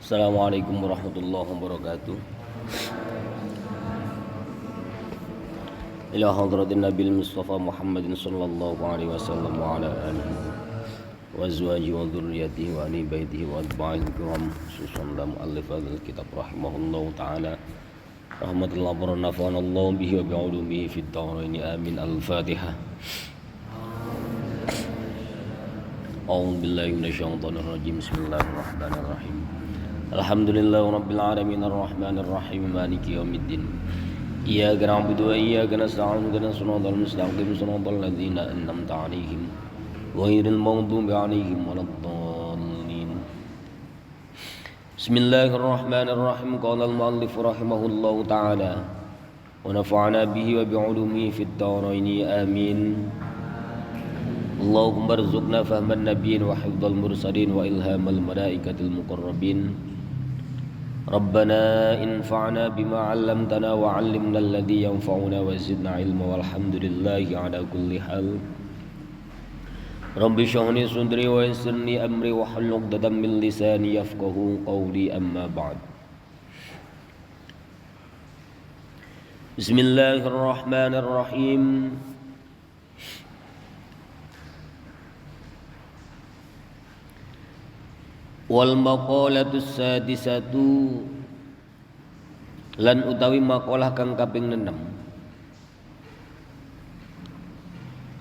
Assalamualaikum warahmatullahi wabarakatuh. Ila hadratin Nabil Mustafa Muhammadin sallallahu alaihi wasallam wa ala alihi wa azwajihi wa dhurriyyatihi wa ahli baitihi wa atba'il kiram khususan dalam muallif hadzal kitab rahimahullahu taala rahmatullah wa nafa'anallahu bihi wa bi'ulumihi fid dharain amin. Al-Fatihah. A'udzu billahi minasyaitonir rajim. Bismillahirrahmanirrahim. Alhamdulillahi rabbil alamin arrahmanir rahim maliki yaumiddin. Iyyaka na'budu wa iyyaka nasta'in ihdinas siratal mustaqim siratal ladzina an'amta 'alaihim ghairil maghdubi 'alaihim waladdallin. Bismillahirrahmanirrahim. Qala al-mu'allif rahimahullahu ta'ala wa nafa'ana bihi wa bi'ulumihi fid dharain amin. Allahumma arzuqna fahman nabiyyin wa hifdzal mursalin wa ilhamal malaikatil muqarrabin. Rabbana infa'na bima 'allamtana wa 'allimna alladhi yanfa'una wa zidna 'ilma walhamdulillahi 'ala kulli hal. Rabbi shrah li sadri wa yassir li amri wa hlul 'uqdatam min lisani yafqahu qawli, amma ba'd. Bismillahirrahmanirrahim. Wal maqalatus sadisatu lan utawi maqalah kang kaping 6.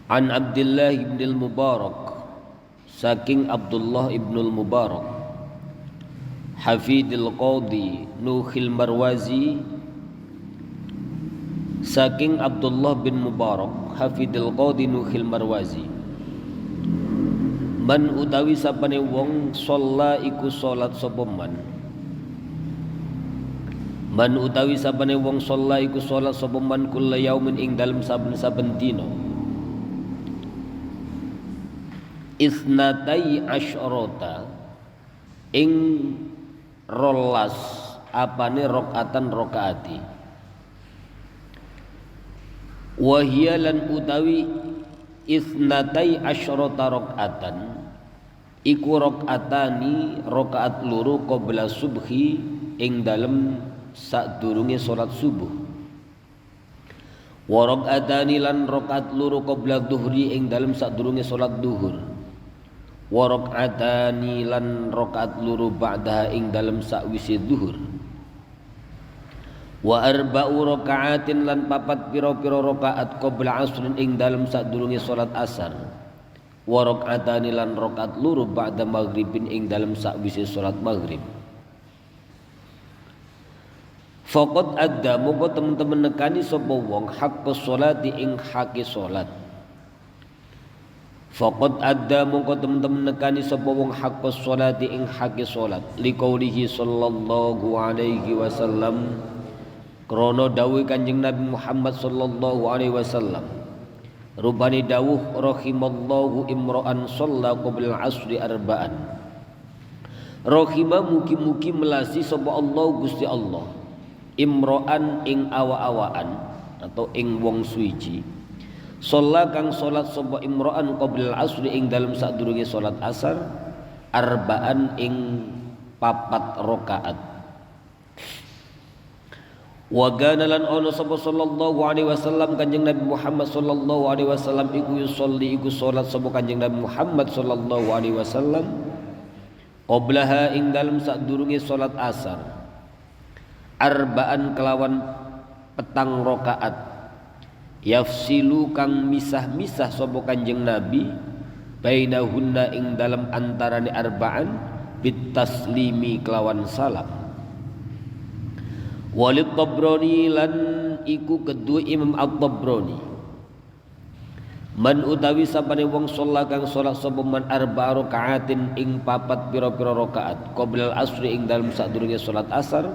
An Abdullah ibn al-Mubarak, saking Abdullah ibn al-Mubarak, Hafidil Qadhi Nuhil Marwazi, saking Abdullah bin Mubarak Hafidil Qadhi Nuhil Marwazi, man utawi sapane wong sholla iku sholat sapa man utawi sapane wong sholla iku sholat sapa man kulla yaumin ing dalem saben-saben dina isnatai asyrota ing rolas apane rakaatan rakaati wa hiya lan utawi isnatai asyrota rakaatan iku rakaatani rakaat loro qabla subhi ing dalem sadurunge salat subuh, wa rakaatani lan rakaat loro qabla dhuhri ing dalem sadurunge salat duhur, wa rakaatani lan rakaat loro ba'daha ing dalem sakwise duhur, wa arba'u rakaatin lan papat pira-pira rakaat qabla asrin ing dalem sadurunge salat asar, wa rakaatani lan rakaat loro ba'da maghribin ing dalem sakwise salat maghrib. Faqad adda moko temen-temen nekani sapa wong hak sholati ing hake salat. Faqad adda moko temen-temen nekani sapa wong hak sholati ing hake salat liqaulihi sallallahu alaihi wasallam, krana dawuh Kanjeng Nabi Muhammad sallallahu alaihi wasallam, rubani dawuh rahimallahu imra'an shalla qabla al-asri arba'an. Rahimah mugi-mugi melasi sapa Allah Gusti Allah imra'an ing awa-awaan atau ing wong suci shalla kang salat sapa imra'an qabla al-asri ing dalem sadurunge salat asar arba'an ing papat rakaat. Wa kana lan ono sapa sallallahu alaihi wasallam Kanjeng Nabi Muhammad sallallahu alaihi wasallam iku yusolli iku salat sapa Kanjeng Nabi Muhammad sallallahu alaihi wasallam qablaha ing dalem sadurunge salat asar arba'an kelawan petang rakaat yafsilu kang misah-misah sapa Kanjeng Nabi bainahunna ing dalem antarane arba'an bitaslimi kelawan salam. Walid Tabrani lan iku kedua Imam At-Tabrani, man utawi sapane wong sholat kang sholat sapa man arba'a rakaatin ing papat pira-pira rakaat qabla al-asri ing dalem sadurunge salat asar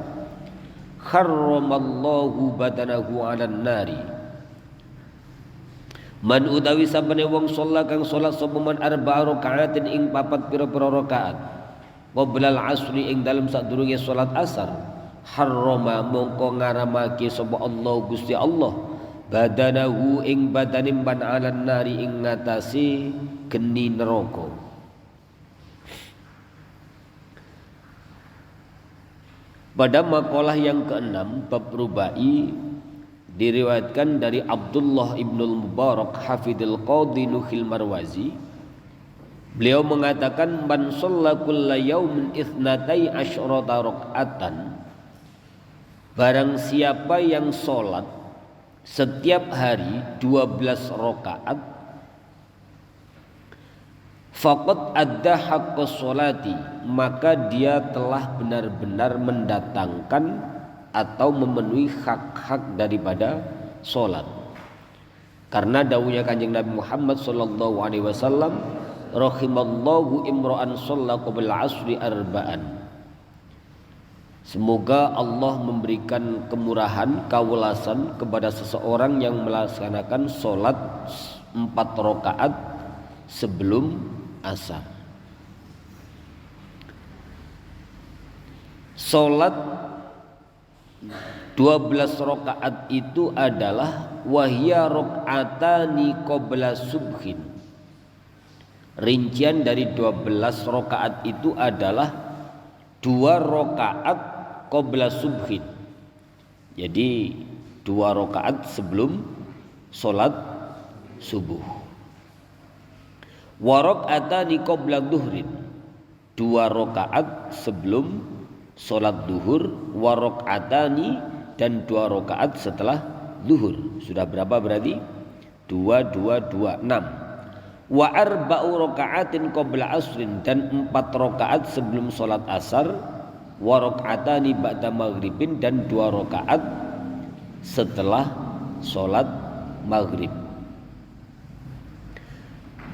harramallahu badanahu 'alan nari. Man utawi sapane wong sholat kang sholat sapa man arba'a rakaatin ing papat pira-pira rakaat qabla al-asri ing dalem sadurunge salat asar harrama mongko ngaramake sapa Allah Gusti Allah badanahu ing badanim ban 'alan nari ing ngatasi geni neraka. Pada makalah yang keenam bab rubai diriwayatkan dari Abdullah ibnul Mubarak hafidhul qadi Nuhil Marwazi. Beliau mengatakan man shalla kulla yaumin itsnatai asyrata rakaatan, barang siapa yang sholat setiap hari 12 rakaat, faqad adda haqqas sholati, maka dia telah benar-benar mendatangkan atau memenuhi hak-hak daripada sholat. Karena dawuhnya Kanjeng Nabi Muhammad sallallahu alaihi wasallam, rahimallahu imra'an shalla qabla asri arba'an. Semoga Allah memberikan kemurahan, kawelasan kepada seseorang yang melaksanakan sholat 4 rakaat sebelum asar. Sholat 12 rakaat itu adalah wahya rakaatani qabla subhin. Rincian dari 12 rakaat itu adalah 2 rakaat qabla subhin. Jadi 2 rakaat sebelum sholat subuh. Wa rakaatani qabla duhrin, 2 rakaat sebelum sholat duhur. Wa rakaatani, dan 2 rakaat setelah duhur. Sudah berapa berarti? 2, 2, 2, 6. Wa arba'u raka'atin qabla asrin, dan 4 rakaat sebelum sholat asar. Wa raka'atani ba'da maghribin, dan 2 rakaat setelah sholat maghrib.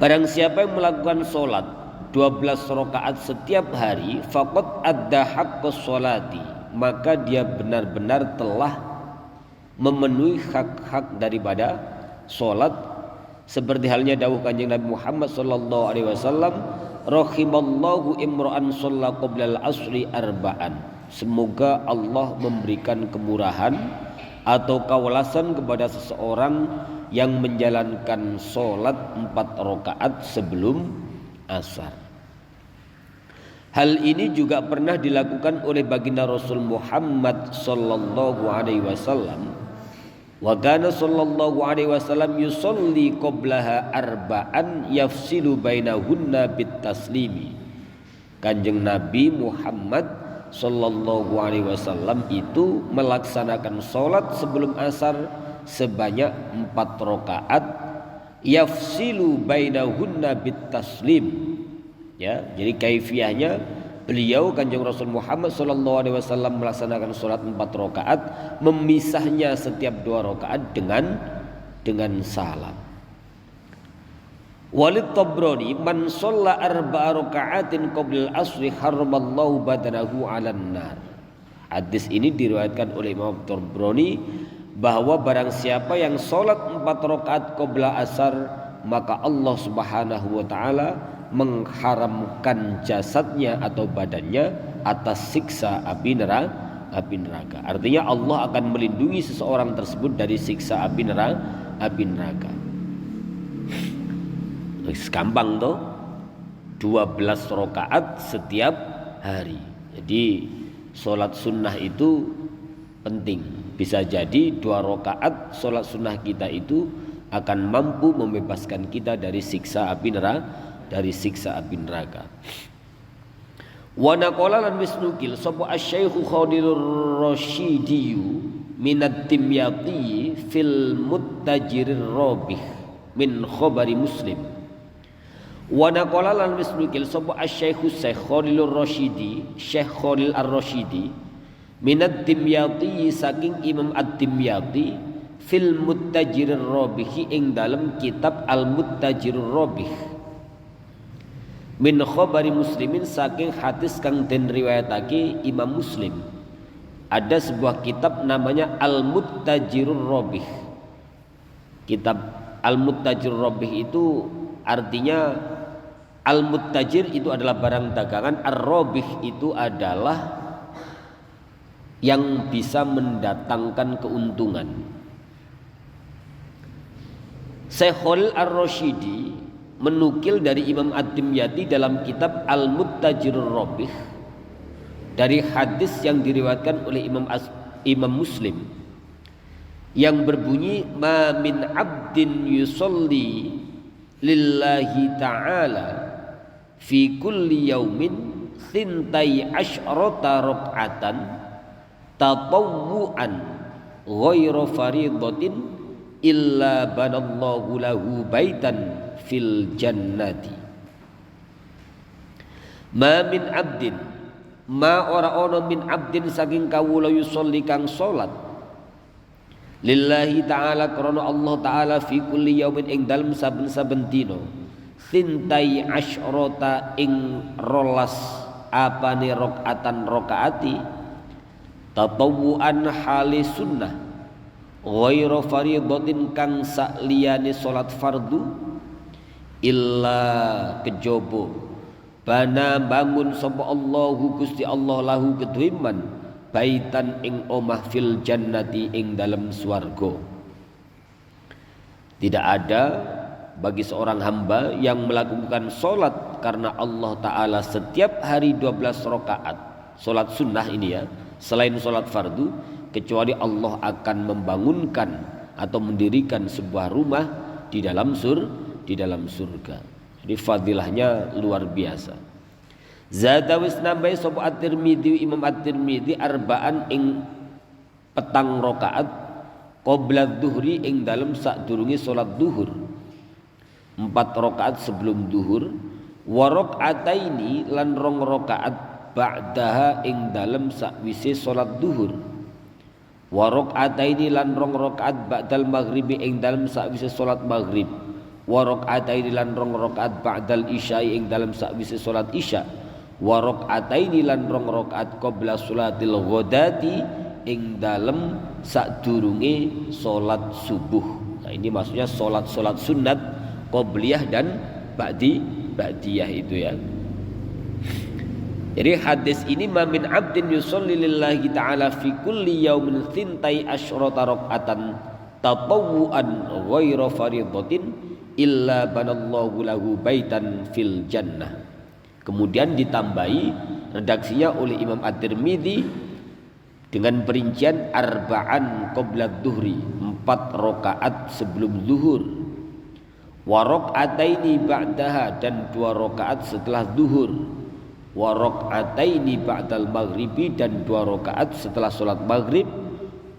Barang siapa yang melakukan sholat 12 rakaat setiap hari, faqad adda haqqas sholati, maka dia benar-benar telah memenuhi hak-hak daripada sholat. Seperti halnya dawuh Kanjeng Nabi Muhammad sallallahu alaihi wasallam, rahimallahu imra'an shalla qabla al-asri arba'an. Semoga Allah memberikan kemurahan atau kawelasan kepada seseorang yang menjalankan sholat 4 rakaat sebelum asar. Hal ini juga pernah dilakukan oleh baginda Rasul Muhammad sallallahu alaihi wasallam. Wa kana sallallahu alaihi wasallam yusolli qablaha arba'an yafsilu bainahunna bitaslimi. Kanjeng Nabi Muhammad sallallahu alaihi wasallam itu melaksanakan sholat sebelum asar sebanyak 4 rakaat, yafsilu bainahunna bitaslim. Ya, jadi kaifiahnya beliau Kanjeng Rasul Muhammad sallallahu alaihi wasallam melaksanakan sholat 4 rakaat, memisahnya setiap 2 rakaat dengan salam. Walid Tabrani man shalla 4 rakaatin qabla al-asri haramallahu badanahu 'alan nar. Hadis ini diriwayatkan oleh Imam Tabrani bahwa barang siapa yang sholat 4 rakaat qabla asar, maka Allah Subhanahu wa taala mengharamkan jasadnya atau badannya atas siksa api neraka. Artinya Allah akan melindungi seseorang tersebut dari siksa api neraka. Gampang toh, 12 rakaat setiap hari. Jadi sholat sunnah itu penting. Bisa jadi 2 rakaat sholat sunnah kita itu akan mampu membebaskan kita dari siksa api neraka. Wa naqala lan misnukil sapa asy-syaikh Khalilur Rasyidi minad Dimyati fil Muttajirir Rabih min khabari Muslim. Wa naqala lan misnukil sapa asy-syaikh Khalilur Rasyidi, Syekh Khalil Ar-Rasyidi minad Dimyati saking Imam Ad-Dimyati fil Muttajirir Rabih ing dalam kitab Al-Muttajirir Rabih min khabari Muslimin saking hadis kang den riwayatake Imam Muslim. Ada sebuah kitab namanya Al-Muttajirur Rabih. Kitab Al-Muttajirur Rabih itu artinya Al-Muttajir itu adalah barang dagangan, Ar-Rabih itu adalah yang bisa mendatangkan keuntungan. Syekh Khalil Ar-Rasyidi menukil dari Imam Ad-Dimyati dalam kitab Al-Muttajirur Rabih dari hadis yang diriwayatkan oleh Imam Muslim yang berbunyi ma min abdin yusolli lillahi ta'ala fi kulli yaumin thintai asyrata rak'atan tatawwu'an ghairu faridatin illa banallahu lahu baitan fil jannati. Ma min abdin, ma ora ono min abdin saking kawula yusolli kang salat lillahi ta'ala krana Allah ta'ala fi kulli yaumin ing dalem saben-saben dina sintai asyrata ing rolas apane rakaatan rakaati tatawuan hali sunnah ghairu faridatin kang sakliyane salat fardu illa kejaba bana bangun sapa Allahu Gusti Allah lahu kedhiman baitan ing omah fil jannati ing dalam swarga. Tidak ada bagi seorang hamba yang melakukan solat karena Allah Ta'ala setiap hari 12 rakaat solat sunnah ini ya, selain solat fardu, kecuali Allah akan membangunkan atau mendirikan sebuah rumah di dalam surga. Jadi fadilahnya luar biasa. Zadawis nambai sapa At-Tirmidzi, Imam At-Tirmidzi arba'an ing petang rakaat qabla dhuhri ing dalem sadurunge salat duhur. 4 rakaat sebelum duhur, wa rakaataini lan 2 rakaat ba'daha ing dalem sakwise salat duhur. Wa rakaataini lan 2 rakaat ba'dal maghribi ing dalem sakwise salat maghrib. Wa rakaataini lan 2 rakaat ba'dal isya ing dalem sakwise salat isya. Wa rakaataini lan 2 rakaat qabla sholatil ghadati ing dalem sadurunge salat subuh. Nah, ini maksudnya salat-salat sunat qobliyah dan ba'diyah itu ya. Jadi hadis ini ma min abdin yusolli lillahi ta'ala fi kulli yaumin thintai asyrata rak'atan tatawwuan ghairu faridatin illa banallahu lahu baitan fil jannah. Kemudian ditambahi redaksinya oleh Imam At-Tirmidzi dengan perincian arba'an qabla dhuhri, 4 rakaat sebelum zuhur, wa raka'ataini ba'daha dan 2 rakaat setelah zuhur, wa raka'ataini ba'dal maghribi dan 2 rakaat setelah salat maghrib,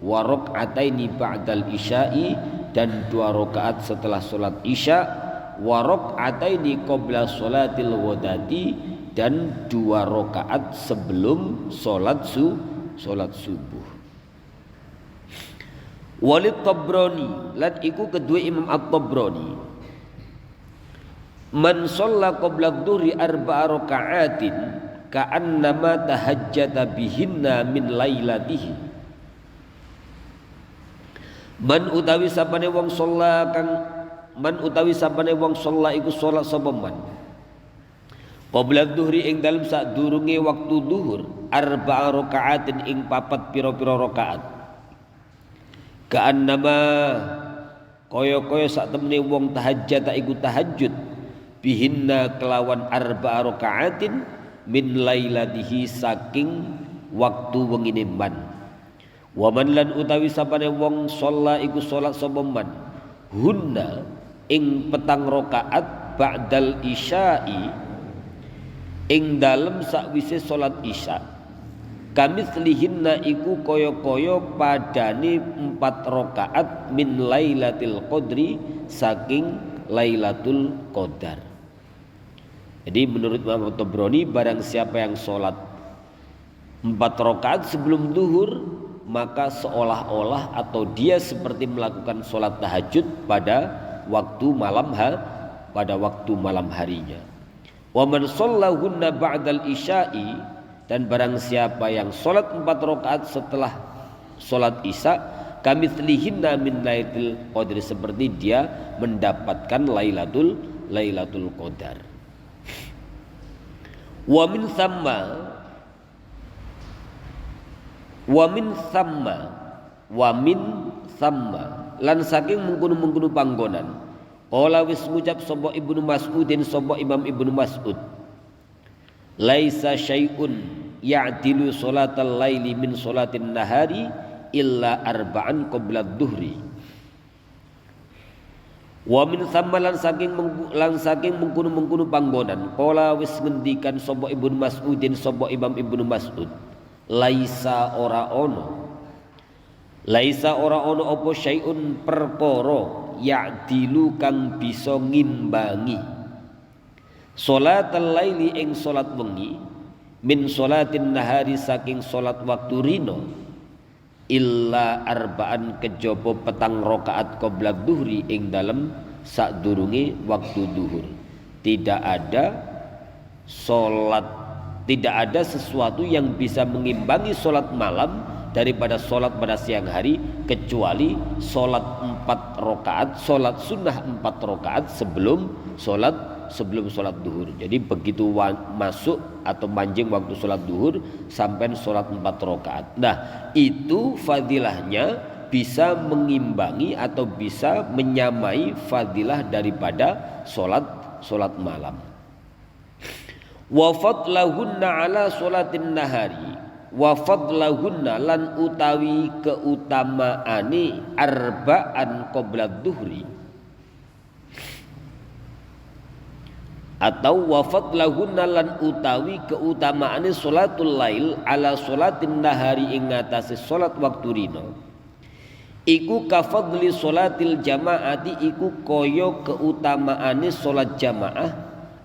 wa raka'ataini ba'dal isya'i dan 2 rakaat setelah salat isya, wa raka'ataini qabla sholatil ghadati dan 2 rakaat sebelum salat subuh. Walid Tabrani lan iku kedua Imam At-Tabrani man shalla qabla dhuhri 4 raka'atin ka'annama tahajjata bihinna min lailatihi. Man utawi sapane wong shalla kang man utawi sapane wong shalla iku salat sapa man qabla dhuhri ing dalem sadurunge waktu zuhur 4 raka'atin ing 4 pira-pira rakaat ka'annama kaya-kaya sak temene wong tahajjata iku tahajud bihinna kelawan 4 raka'atin min lailatihi saking waktu wengine man. Wa man lan utawi sapane wong shalla iku salat sapa man hunna ing 4 rakaat ba'dal isya'i ing dalem sakwise salat isya kamitslihinna iku kaya-kaya padane 4 rakaat min lailatul qadri saking lailatul qadar. Jadi menurut Imam Tabrani barang siapa yang sholat 4 rakaat sebelum zuhur maka seolah-olah atau dia seperti melakukan sholat tahajud pada waktu malam harinya. Wa man shallahunna ba'dal isya'i dan barang siapa yang sholat 4 rakaat setelah sholat isya kamitslihinna min lailatul qadri seperti dia mendapatkan lailatul qadar. Wa min thamma lan saking mengkono-mengkono panggonan qala wis ngucap sapa Ibnu Mas'udin sapa Imam Ibnu Mas'ud laisa syai'un ya'dilu sholatal laili min sholatin nahari illa arba'an qabla dhuhri. Wa min thamma lan saking mengkono panggonan qala wis ngendikan sapa Ibnu Mas'udin sapa Imam Ibnu Mas'ud laisa ora ono apa syai'un perkara ya'dilu kang bisa ngimbangi salatal laili ing salat wengi min salatin nahari saking salat waktu rino illa arba'an kejaba petang rakaat qabla dhuhri ing dalem sadurunge waktu duhur. Tidak ada sesuatu yang bisa mengimbangi salat malam daripada salat pada siang hari kecuali salat 4 rakaat, salat sunnah 4 rakaat sebelum salat duhur. Jadi begitu masuk atau manjing waktu salat duhur sampai salat 4 rakaat. Nah, itu fadilahnya bisa mengimbangi atau bisa menyamai fadilah daripada salat malam. Wa fadlahunna ala salatin nahari wa fadlahunna lan utawi keutamaane arba'an qabla dhuhri atau wa fadlahunna lan utawi keutamaane salatul lail ala salatin nahari ing ngatasi salat waktu rino iku kafadli salatil jamaati iku kaya keutamaane salat jamaah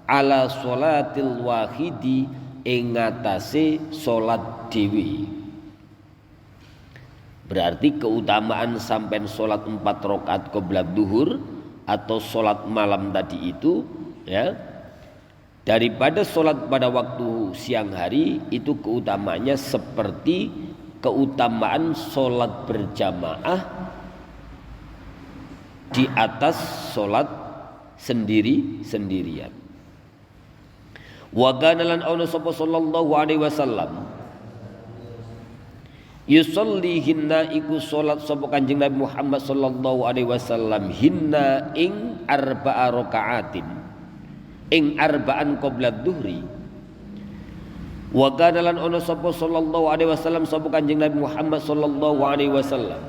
ala salatil wahidi ing ngatasi salat dewi. Berarti keutamaan sampai salat 4 rakaat qabla duhur atau salat malam tadi itu ya daripada salat pada waktu siang hari itu keutamaannya seperti keutamaan salat berjamaah di atas salat sendirian. Wa kana lan ana sapa sallallahu alaihi wasallam yusallihinna iku salat sapa Kanjeng Nabi Muhammad sallallahu alaihi wasallam hinna ing arba'a rakaatin ing arba'an qabla dhuhri. Wa kana lan ana sapa sallallahu alaihi wasallam sapa Kanjeng Nabi Muhammad sallallahu alaihi wasallam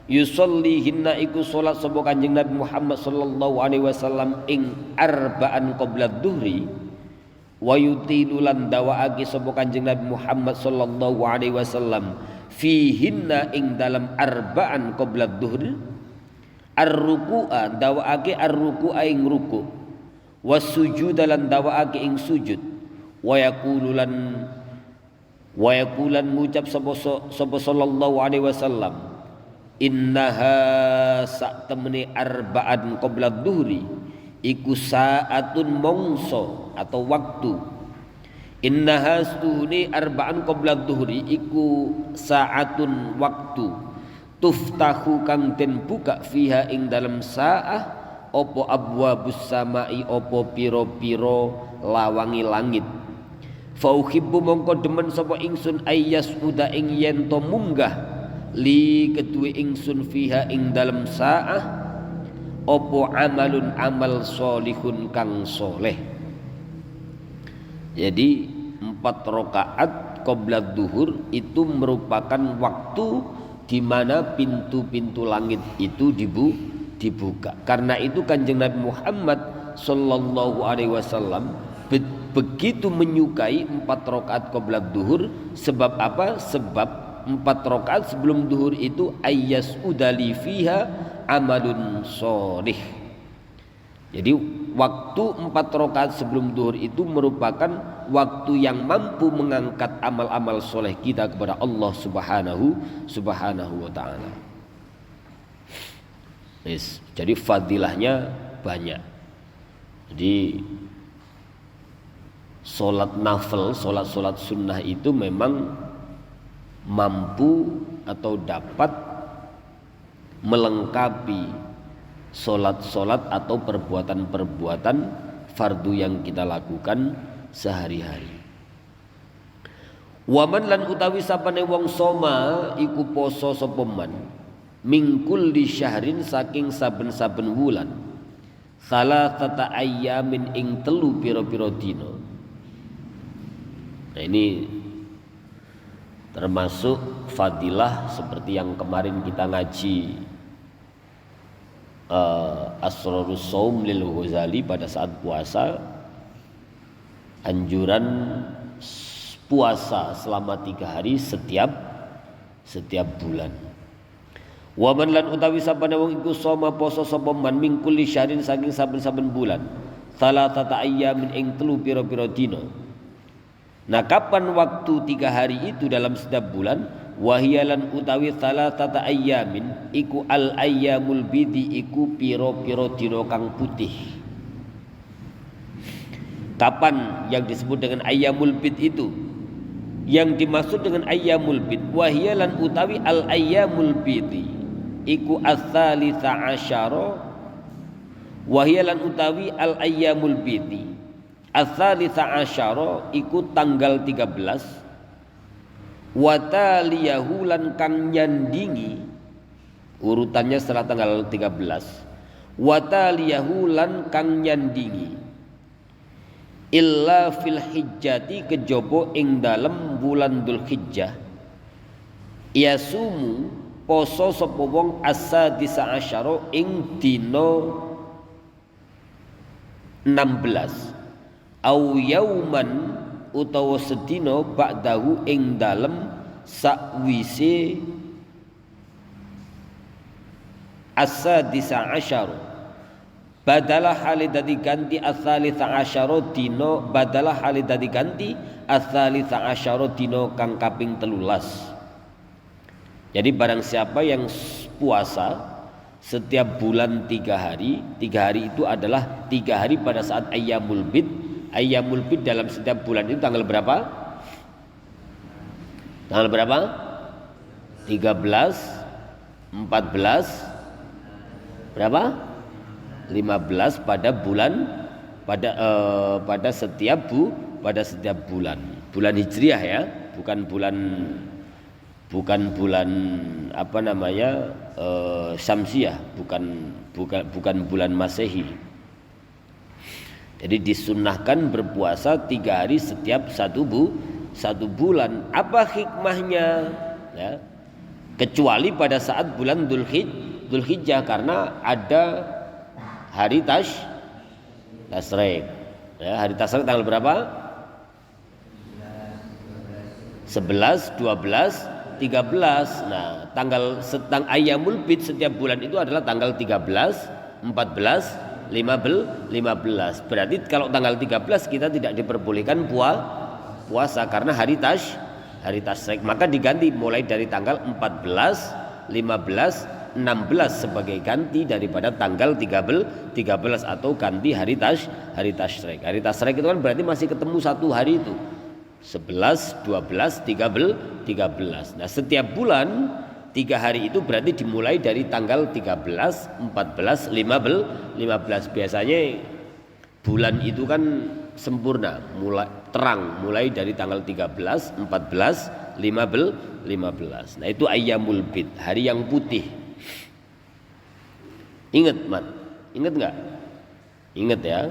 yusallihinna iku salat sapa Kanjeng Nabi Muhammad sallallahu alaihi wasallam ing arba'an qabla dhuhri wa yutilu lan dawaake sapa Kanjeng Nabi Muhammad sallallahu alaihi wasallam fihinna ing dalam arba'an qabla dhuhri ar-ruku'a dawaake ar-ruku'a ing ruku' was-sujud lan dawaake ing sujud wa yaqulan ngucap sapa sallallahu alaihi wasallam innaha sak temene arba'an qabla dhuhri iku saatun mongso atau waktu innaha stuhuni arba'an qabla dhuhri iku saatun waktu tuftahu kang den buka fiha ing dalam saah opo abwabus samai opo piro-piro lawangi langit fa uhibbu mongko demen sapa ingsun ayyas uda ing yen to munggah li kedue ingsun fiha ing dalam saah opo amalun amal solihun kang soleh. Jadi 4 rakaat qabla duhur itu merupakan waktu di mana pintu-pintu langit itu dibuka. Karena itu Kanjeng Nabi Muhammad sallallahu alaihi wasallam begitu menyukai 4 rakaat qabla duhur. Sebab apa? Sebab 4 rakaat sebelum duhur itu ayyas udali fiha amalun sholih. Jadi waktu 4 rakaat sebelum duhur itu merupakan waktu yang mampu mengangkat amal-amal soleh kita kepada Allah subhanahu wa ta'ala. Yes. Jadi fadilahnya banyak. Jadi solat nafil, solat sunnah itu memang mampu atau dapat melengkapi solat-solat atau perbuatan-perbuatan fardu yang kita lakukan sehari-hari. Waman lan utawi sapane wong soma iku poso sapa man mingkul di syahrin saking saben-saben wulan salatata ayyamin ing 3 pira-pira dina. Nah ini termasuk fadilah seperti yang kemarin kita ngaji Asrarus Shaum lil Ghazali pada saat puasa, anjuran puasa selama 3 hari setiap bulan. Wa man lan utawi sabana wong iku soma poso sapa man min kulli syahrin saking saben-saben bulan salatata ayyamin ing 3 pira-pira dina. Nah, kapan waktu 3 hari itu dalam setiap bulan? Wahiyalan utawi salatata ayyamin iku al ayyamul bidi iku pira-pira dina kang putih. Kapan yang disebut dengan ayyamul bid itu? Yang dimaksud dengan ayyamul bid wahiyalan utawi al ayyamul bidi iku as-salisa asyara, wahiyalan utawi al ayyamul bidi as-salisa asyara iku tanggal 13, wataliyahu lan kang nyandingi urutannya setelah tanggal 13, wataliyahu lan kang nyandingi illa fil hijjati kejaba ing dalem bulan Dzulhijjah yasumu poso sapa wong as-sadisa asyara ing dina 16 au yauman utawa sedina ba'dahu ing dalem sakwise as-sadisa asyara badalah hali dadi ganti as-salisa asyara dina badalah hali dadi ganti as-salisa asyara dina kang kaping 13. Jadi barang siapa yang puasa setiap bulan 3 hari, 3 hari itu adalah 3 hari pada saat ayyamul bid. Ayyamul bid dalam setiap bulan itu tanggal berapa? Tanggal berapa? 13, 14, berapa? 15 pada bulan pada setiap bulan. Bulan Hijriah ya, bukan bulan apa namanya Syamsiah, bukan bulan Masehi. Jadi disunnahkan berpuasa 3 hari setiap satu bulan. Apa hikmahnya? Ya. Kecuali pada saat bulan Dzulhijjah karena ada hari Tasyrik. Ya, hari Tasyrik tanggal berapa? 11, 12, 13. Nah, tanggal ayyamul bid setiap bulan itu adalah tanggal 13, 14, 15. Berarti kalau tanggal 13 kita tidak diperbolehkan puasa karena hari tasyrik. Maka diganti mulai dari tanggal 14, 15, 16 sebagai ganti daripada tanggal 13 atau ganti hari tasyrik. Hari tasyrik itu kan berarti masih ketemu satu hari itu. 11, 12, 13. Nah, setiap bulan 3 hari itu berarti dimulai dari tanggal 13, 14, 15. Biasanya bulan itu kan sempurna, mulai terang mulai dari tanggal 13, 14, 15. Nah, itu ayyamul bid, hari yang putih. Ingat, Mat? Ingat enggak? Ingat ya.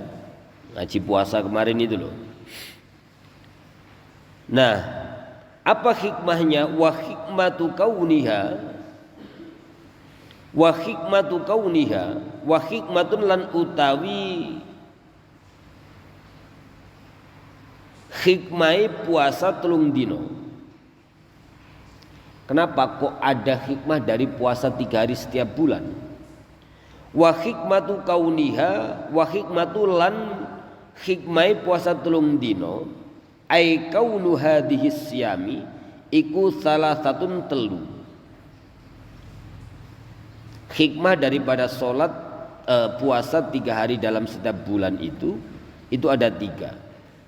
Ngaji puasa kemarin itu loh. Nah, apa hikmahnya? Wa hikmatu kauniha wa hikmatun lan utawi hikmai puasa 3 dino. Kenapa kok ada hikmah dari puasa 3 hari setiap bulan? Wa hikmatu kauniha wa hikmatu lan hikmai puasa 3 dino ai kaunu hadhihi siyami iku salah satun telu. Hikmah daripada sholat puasa 3 hari dalam setiap bulan itu ada 3.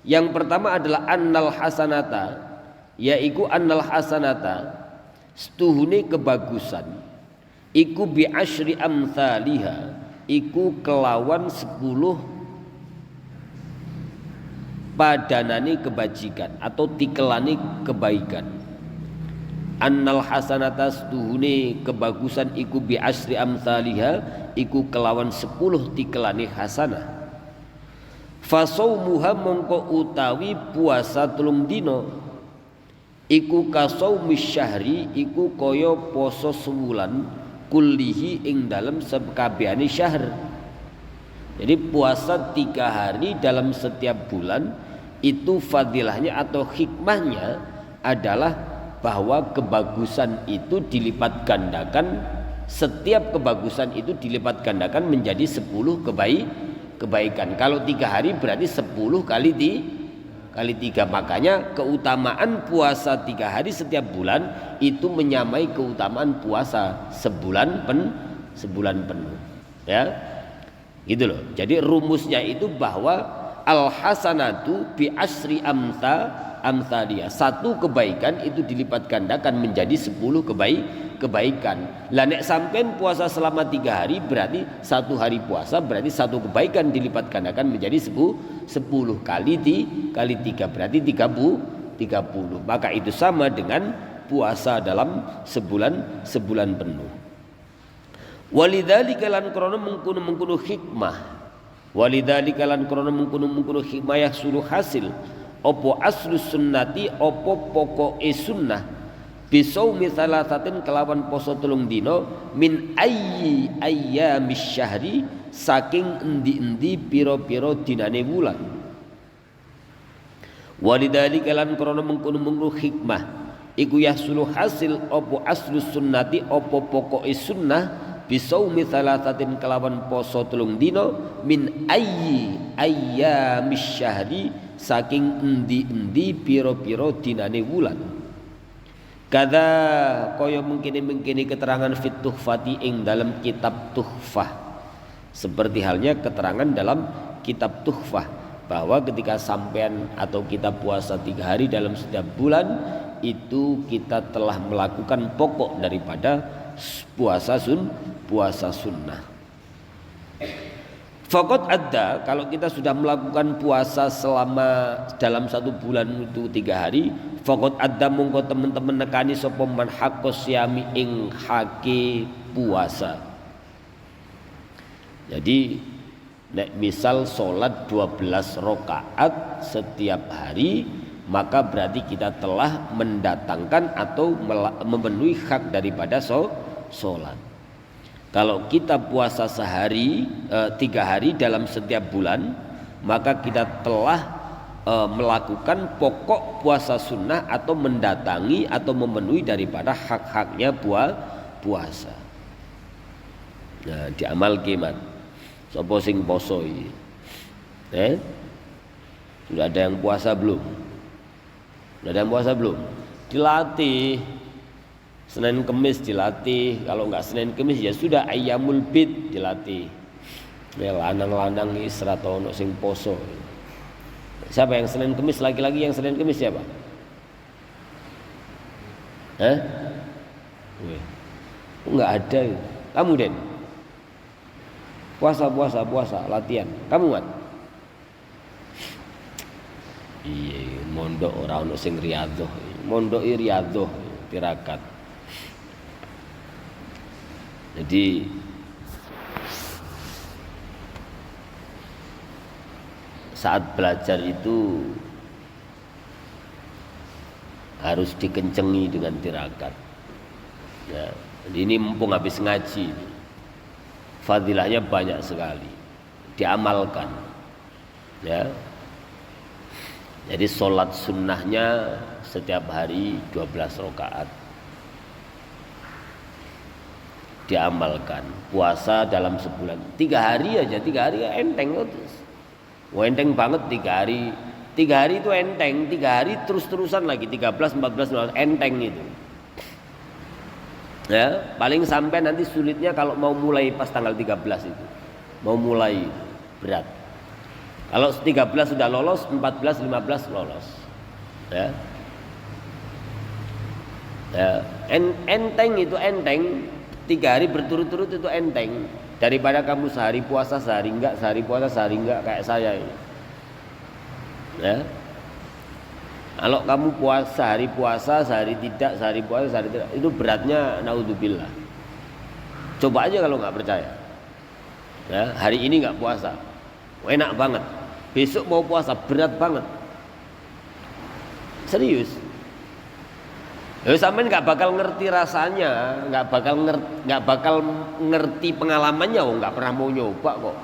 Yang pertama adalah annal hasanata, yaitu annal hasanata setuhune kebagusan iku bi asyri amthaliha iku kelawan 10 padanane kebajikan atau tikelane kebaikan. Annal hasanata setuhune kebagusan iku bi asyri amthaliha iku kelawan 10 tikelane hasanah. Fasaumuha mongko utawi puasa 3 dino iku kasaumis syahri iku kaya poso sewulan kullihi ing dalam sekabehane syahr. Jadi puasa 3 hari dalam setiap bulan itu fadilahnya atau hikmahnya adalah bahwa kebagusan itu dilipat gandakan, setiap kebagusan itu dilipat gandakan menjadi 10 kebaikan. Kalau 3 hari berarti 10 kali 3. Makanya keutamaan puasa 3 hari setiap bulan itu menyamai keutamaan puasa sebulan penuh. Ya. Gitu loh. Jadi rumusnya itu bahwa al hasanatu bi asri amsalia. Satu kebaikan itu dilipat gandakan menjadi 10 kebaikan. Lah nek sampean puasa selama 3 hari berarti 1 hari puasa berarti 1 kebaikan dilipat gandakan menjadi 10 kali 3 berarti 30. Maka itu sama dengan puasa dalam sebulan penuh. Walidzalika lan krana mengkono hikmah. Walidzalika lan krana mengkono hikmah yahsulu hasil apa aslus sunnati apa pokoke sunnah bisaumi salasatin kelawan poso 3 dina min ayyamis syahri saking endi-endi pira-pira dinane wulan. Walidzalika lan krana mengkono hikmah iku yahsulu hasil apa aslus sunnati apa pokoke sunnah bisaumi salasatin kelawan poso 3 dina min ayyamis syahri saking endi-endi pira-pira dinane wulan. Kada kaya mengkini keterangan fit tuhfati ing dalam kitab tuhfah. Seperti halnya keterangan dalam kitab tuhfah bahwa ketika sampean atau kita puasa 3 hari dalam setiap bulan itu kita telah melakukan pokok daripada puasa sunnah. Faqad adda, kalau kita sudah melakukan puasa selama dalam 1 bulan itu 3 hari, faqad adda mongko teman-teman nekani sapa man haqqos syami ing hake puasa. Jadi nek misal salat 12 rakaat setiap hari, maka berarti kita telah mendatangkan atau memenuhi hak daripada salat. Kalau kita puasa 3 hari dalam setiap bulan, maka kita telah melakukan pokok puasa sunnah atau mendatangi atau memenuhi daripada hak-haknya puasa. Nah, diamal kiman. Sapa sing poso iki? Sudah ada yang puasa belum? Sudah ada yang puasa belum? Dilatih. Senin Kemis dilatih, kalau enggak Senin Kemis ya sudah ayyamul bid dilatih. Ya lanang-lanang iki serata ono sing poso. Siapa yang Senin Kemis, laki-laki yang Senin Kemis siapa? Enggak ada. Kamu Den. Puasa latihan. Kamu Mat? Iya, mondok ora ono sing riyadhah. Mondoki riyadhah tirakat. Jadi saat belajar itu harus dikencengi dengan tirakat. Ya, jadi ini mumpung habis ngaji, fadilahnya banyak sekali, diamalkan. Ya, jadi sholat sunnahnya setiap hari 12 rakaat. Diamalkan. Puasa dalam sebulan 3 hari aja, 3 hari ya enteng. Enteng banget 3 hari. 3 hari itu enteng, 3 hari terus-terusan lagi 13, 14, 15 enteng itu. Ya, paling sampai nanti sulitnya kalau mau mulai pas tanggal 13 itu. Mau mulai berat. Kalau 13 sudah lolos, 14, 15 lolos. Ya. Ya, enteng itu enteng. 3 hari berturut-turut itu enteng daripada kamu sehari puasa sehari enggak, sehari puasa sehari enggak kayak saya ini. Ya. Kalau kamu sehari puasa sehari tidak, sehari puasa sehari tidak, itu beratnya naudzubillah. Coba aja kalau nggak percaya. Ya, hari ini nggak puasa, enak banget. Besok mau puasa berat banget. Serius. Sampean nggak bakal ngerti rasanya, nggak bakal ngerti pengalamannya, nggak pernah mau nyoba kok.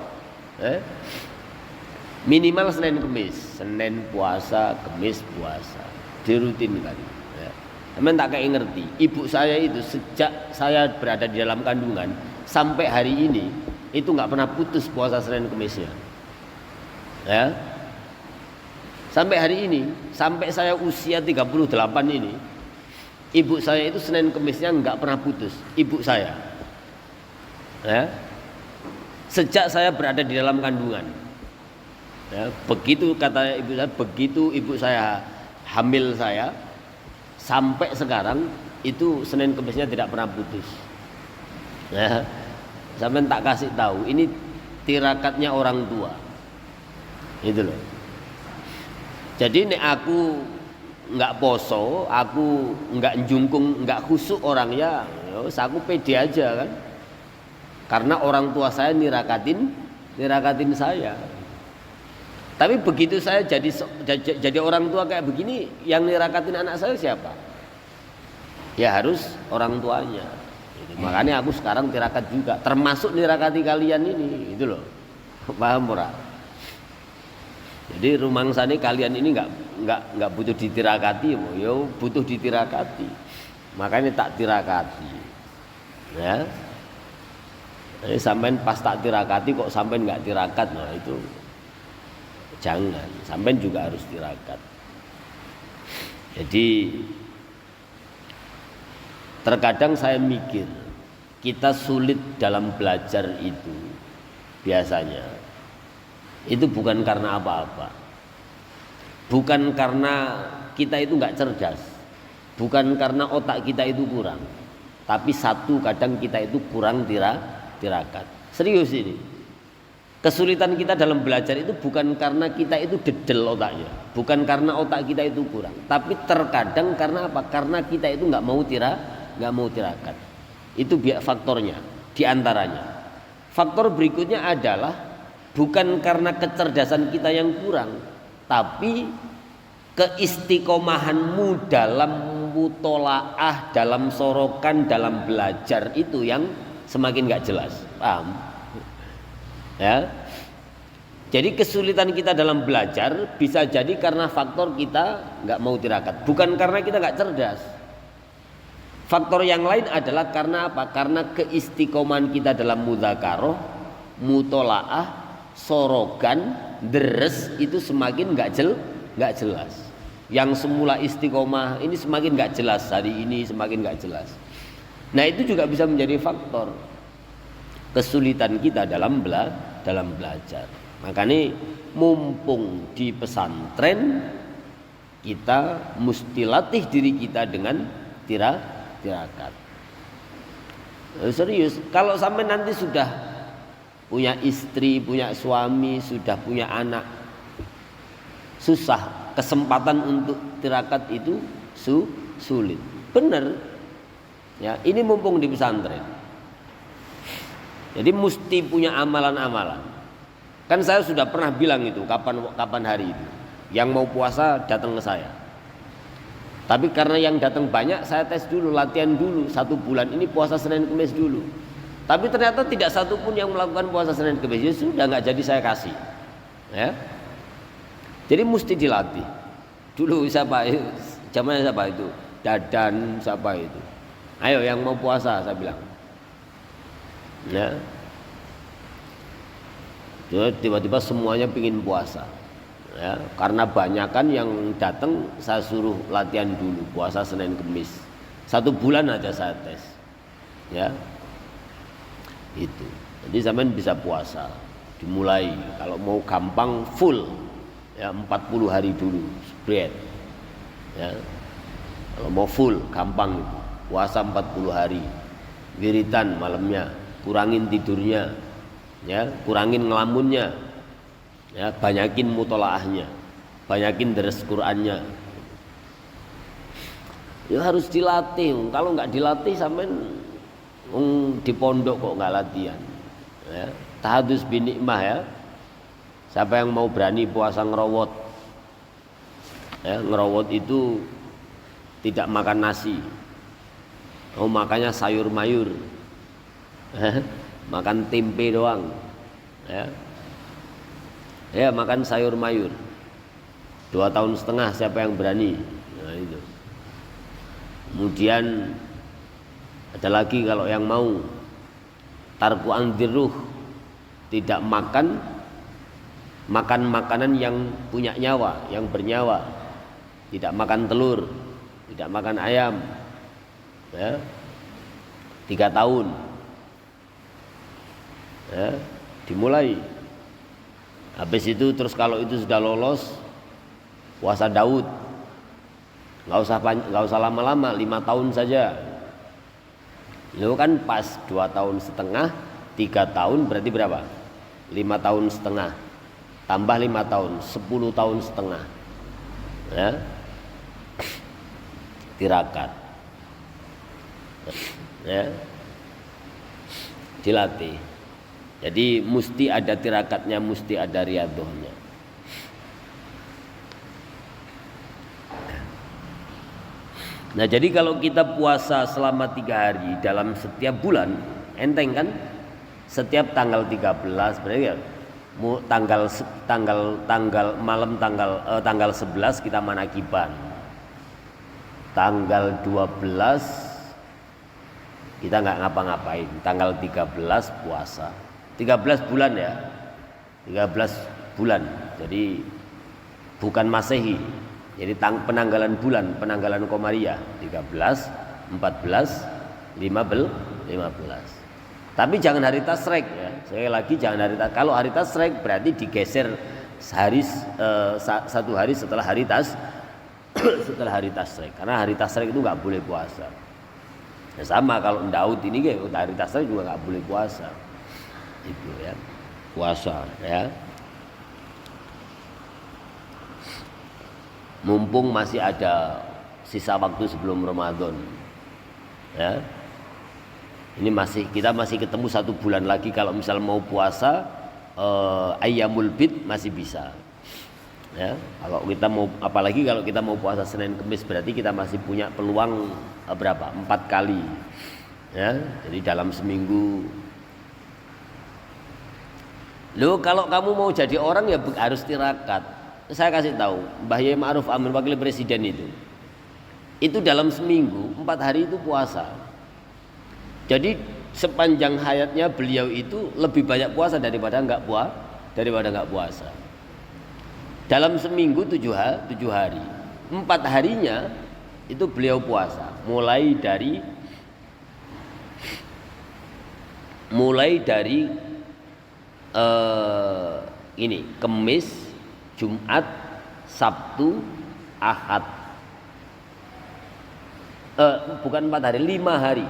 Minimal Senin Kemis, Senin puasa, Kemis puasa, dirutinkan. Sampean tak kayak ngerti. Ibu saya itu sejak saya berada di dalam kandungan sampai hari ini itu nggak pernah putus puasa Senin Kemisnya. Ya. Sampai hari ini, sampai saya usia 38 ini, ibu saya itu Senin Kemisnya nggak pernah putus. Ibu saya, ya, sejak saya berada di dalam kandungan, ya, begitu kata ibu saya, begitu ibu saya hamil saya, sampai sekarang itu Senin Kemisnya tidak pernah putus. Ya, sampai tak kasih tahu, ini tirakatnya orang tua, itu loh. Jadi nek aku nggak poso, aku nggak njungkung, nggak khusuk orangnya, aku pede aja kan. Karena orang tua saya nirakatin saya. Tapi begitu saya jadi orang tua kayak begini, yang nirakatin anak saya siapa? Ya harus orang tuanya. Makanya aku sekarang tirakat juga, termasuk nirakati kalian ini, gitu loh. Paham ora? Jadi rumangsane kalian ini nggak butuh ditirakati, ya butuh ditirakati. Makanya tak tirakati. Ya. Jadi sampean pas tak tirakati kok sampean nggak tirakat, nah itu jangan. Sampean juga harus tirakat. Jadi terkadang saya mikir kita sulit dalam belajar itu biasanya. Itu bukan karena apa-apa, bukan karena kita itu nggak cerdas, bukan karena otak kita itu kurang, tapi satu, kadang kita itu kurang tirakat. Serius ini, kesulitan kita dalam belajar itu bukan karena kita itu dedel otaknya, bukan karena otak kita itu kurang, tapi terkadang karena apa? Karena kita itu nggak mau tirakat. Itu faktornya, diantaranya. Faktor berikutnya adalah bukan karena kecerdasan kita yang kurang, tapi keistiqomahanmu dalam mutolaah, dalam sorokan, dalam belajar itu yang semakin gak jelas. Paham? Ya. Jadi kesulitan kita dalam belajar bisa jadi karena faktor kita gak mau tirakat, bukan karena kita gak cerdas. Faktor yang lain adalah karena apa? Karena keistiqomahan kita dalam mudzakarah, mutolaah, sorogan, deres itu semakin nggak jelas. Yang semula istiqomah ini semakin nggak jelas, hari ini semakin nggak jelas. Nah itu juga bisa menjadi faktor kesulitan kita dalam belajar. Makanya mumpung di pesantren kita mesti latih diri kita dengan tirakat. Serius, kalau sampai nanti sudah punya istri, punya suami, sudah punya anak, susah, kesempatan untuk tirakat itu sulit. Benar. Ya, ini mumpung di pesantren. Jadi mesti punya amalan-amalan. Kan saya sudah pernah bilang itu kapan hari itu. Yang mau puasa datang ke saya. Tapi karena yang datang banyak, saya tes dulu, latihan dulu 1 bulan ini puasa Senin Kemis dulu. Tapi ternyata tidak satu pun yang melakukan puasa Senin Kemis, ya sudah nggak jadi saya kasih. Ya. Jadi mesti dilatih. Dulu siapa? Zamannya siapa itu? Dadan siapa itu? Ayo yang mau puasa, saya bilang. Ya. Tiba-tiba semuanya pingin puasa. Ya, karena banyakan yang datang saya suruh latihan dulu puasa Senin Kemis. 1 bulan aja saya tes. Ya. Itu. Jadi sampean bisa puasa. Dimulai kalau mau gampang full ya 40 hari dulu spread. Ya. Kalau mau full gampang itu. Puasa 40 hari. Wiritan malamnya, kurangin tidurnya. Ya, kurangin ngelamunnya. Ya, banyakin mutolaahnya. Banyakin deres Qur'annya. Ya harus dilatih. Kalau nggak dilatih sampean di pondok kok nggak latihan. Ya, tahadus bin nikmah ya. Siapa yang mau berani puasa ngerowot? Ya, ngerowot itu tidak makan nasi, makannya sayur mayur, makan tempe doang, ya makan sayur mayur. 2 tahun setengah siapa yang berani? Nah, itu. Kemudian ada lagi kalau yang mau tarku andirruh, tidak makan makanan yang punya nyawa, yang bernyawa, tidak makan telur, tidak makan ayam, ya, 3 tahun, ya, dimulai. Habis itu terus kalau itu sudah lolos, puasa Daud, nggak usah lama-lama, 5 tahun saja. Itu kan pas 2 tahun setengah, 3 tahun berarti berapa? 5 tahun setengah, tambah 5 tahun, 10 tahun setengah, ya. Tirakat, ya, dilatih. Jadi mesti ada tirakatnya, mesti ada riadohnya. Nah, jadi kalau kita puasa selama 3 hari dalam setiap bulan, enteng kan? Setiap tanggal 13 berarti ya, tanggal 11 kita manakiban. Tanggal 12 kita nggak ngapa-ngapain. Tanggal 13 puasa. 13 bulan ya. 13 bulan. Jadi bukan Masehi. Jadi penanggalan bulan, penanggalan Komariah 13, 14, 15. Tapi jangan hari tasrek ya. Sekali lagi jangan hari tasrek. Kalau hari tasrek berarti digeser satu hari setelah hari tasrek. Karena hari tasrek itu nggak boleh puasa. Ya sama kalau Daud ini hari tasrek juga nggak boleh puasa. Itu ya. Puasa ya. Mumpung masih ada sisa waktu sebelum Ramadan, ya. Ini kita masih ketemu 1 bulan lagi. Kalau misal mau puasa Ayyamul Bid masih bisa, ya. Kalau kita mau, apalagi kalau kita mau puasa Senin Kamis, berarti kita masih punya peluang berapa? 4 kali, ya. Jadi dalam seminggu. Loh, kalau kamu mau jadi orang ya harus tirakat. Saya kasih tahu, Mbah Yai Ma'ruf Amin, wakil presiden itu dalam seminggu 4 hari itu puasa. Jadi sepanjang hayatnya beliau itu lebih banyak puasa daripada nggak puasa. Dalam seminggu 7 hari, 4 harinya itu beliau puasa. Mulai dari Kamis, Jumat, Sabtu, Ahad. Bukan 4 hari, 5 hari.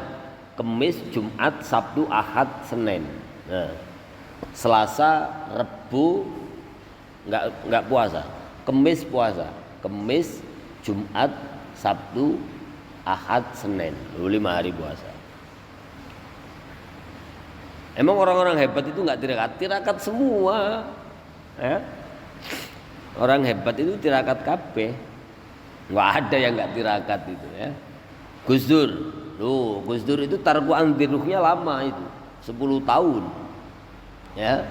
Kamis, Jumat, Sabtu, Ahad, Senin. Nah, Selasa, Rebu enggak puasa. Kamis puasa. Kamis, Jumat, Sabtu, Ahad, Senin. 5 hari puasa. Emang orang-orang hebat itu enggak tirakat semua, ya? Orang hebat itu tirakat kabeh. Enggak ada yang enggak tirakat itu, ya. Gus Dur itu tarku andirruhnya lama itu, 10 tahun. Ya.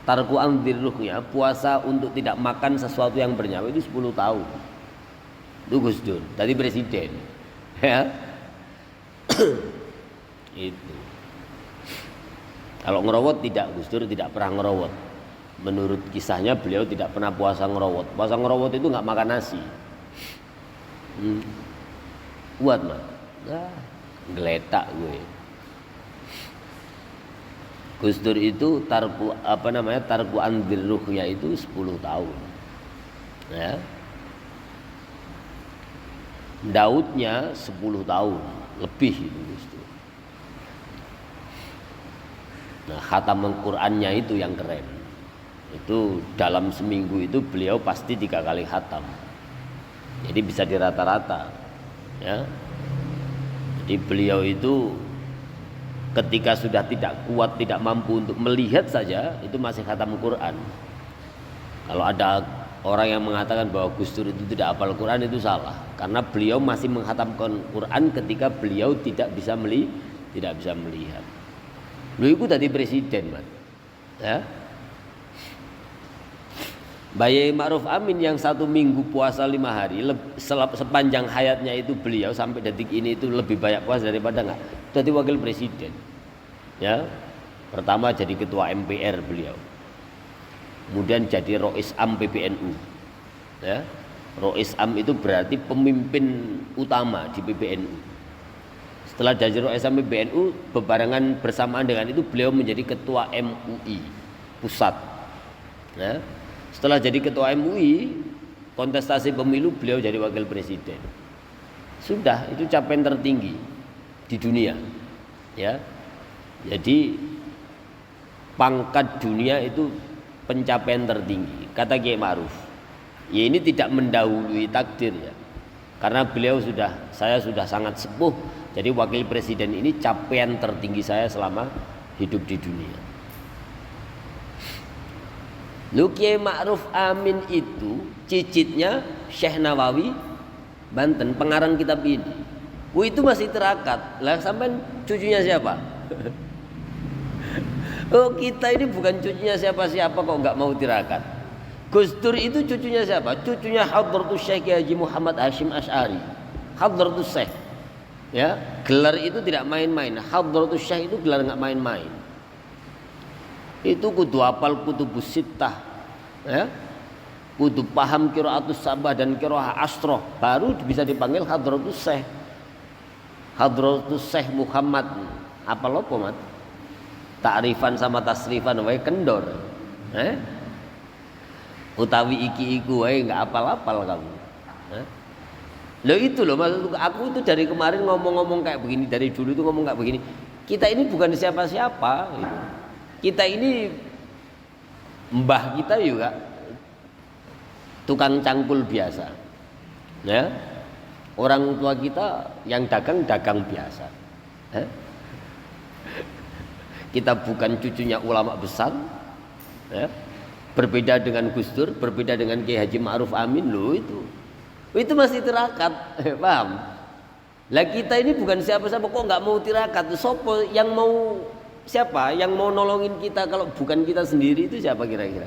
Tarku andirruhnya, puasa untuk tidak makan sesuatu yang bernyawa itu 10 tahun. Itu Gus Dur, tadi presiden. Ya. Itu. Kalau ngerowot tidak, Gus Dur tidak pernah ngerowot. Menurut kisahnya beliau tidak pernah puasa ngerowot. Puasa ngerowot itu nggak makan nasi. Kuat mah. Geletak gue. Gus Dur itu tarku andirruhnya itu 10 tahun. Ya. Daudnya 10 tahun lebih itu Gus Dur. Nah, khatam Al-Qur'annya itu yang keren. Itu dalam seminggu itu beliau pasti 3 kali khatam. Jadi bisa dirata-rata, ya. Jadi beliau itu ketika sudah tidak kuat, tidak mampu untuk melihat saja, itu masih khatam Al-Qur'an. Kalau ada Orang yang mengatakan bahwa Gus Dur itu tidak hafal Quran itu salah, karena beliau masih menghatamkan Quran ketika beliau tidak bisa melihat. Beliau itu tadi presiden, Mas. Ya. Bayi Ma'ruf Amin yang 1 minggu puasa 5 hari sepanjang hayatnya itu beliau sampai detik ini itu lebih banyak puasa daripada enggak jadi wakil presiden. Ya. Pertama jadi ketua MPR beliau. Kemudian jadi Rois Am PBNU. Ya. Rois Am itu berarti pemimpin utama di PBNU. Setelah jadi Rois Am PBNU, bebarengan bersamaan dengan itu beliau menjadi ketua MUI pusat. Ya. Setelah jadi ketua MUI, kontestasi pemilu beliau jadi wakil presiden. Sudah, itu capaian tertinggi di dunia. Ya. Jadi pangkat dunia itu pencapaian tertinggi. Kata Kiai Ma'ruf. Ya ini tidak mendahului takdir ya. Karena saya sudah sangat sepuh. Jadi wakil presiden ini capaian tertinggi saya selama hidup di dunia. Kiai Ma'ruf Amin itu cicitnya Syekh Nawawi Banten, pengarang kitab ini. Itu masih tirakat. Lah sampai cucunya siapa? Kita ini bukan cucunya siapa-siapa kok nggak mau tirakat. Gus Dur itu cucunya siapa? Cucunya Hadratus Syekh Haji Muhammad Hashim Asy'ari. Hadratus Syekh. Ya, gelar itu tidak main-main. Hadratus Syekh itu gelar nggak main-main. Itu kudu hafal kutubus sittah, ya, kudu paham qiraatus sabah dan qiraah asroh, baru bisa dipanggil Hadratus Syekh. Hadratus Syekh Muhammad apa lopo mat? Ta'rifan sama tasrifan wae kendor, utawi iki iku wae nggak apal-apal kamu. Loh itu loh maksud aku itu dari kemarin ngomong-ngomong kayak begini, dari dulu itu ngomong kayak begini. Kita ini bukan siapa-siapa gitu. Kita ini mbah kita juga tukang cangkul biasa, ya. Orang tua kita yang dagang biasa. Kita bukan cucunya ulama besar, ya. Berbeda dengan Gus Dur, berbeda dengan Kiai Haji Ma'ruf Amin loh itu masih tirakat, paham? Lah kita ini bukan siapa-siapa kok nggak mau tirakat. Siapa yang mau nolongin kita kalau bukan kita sendiri itu siapa kira-kira?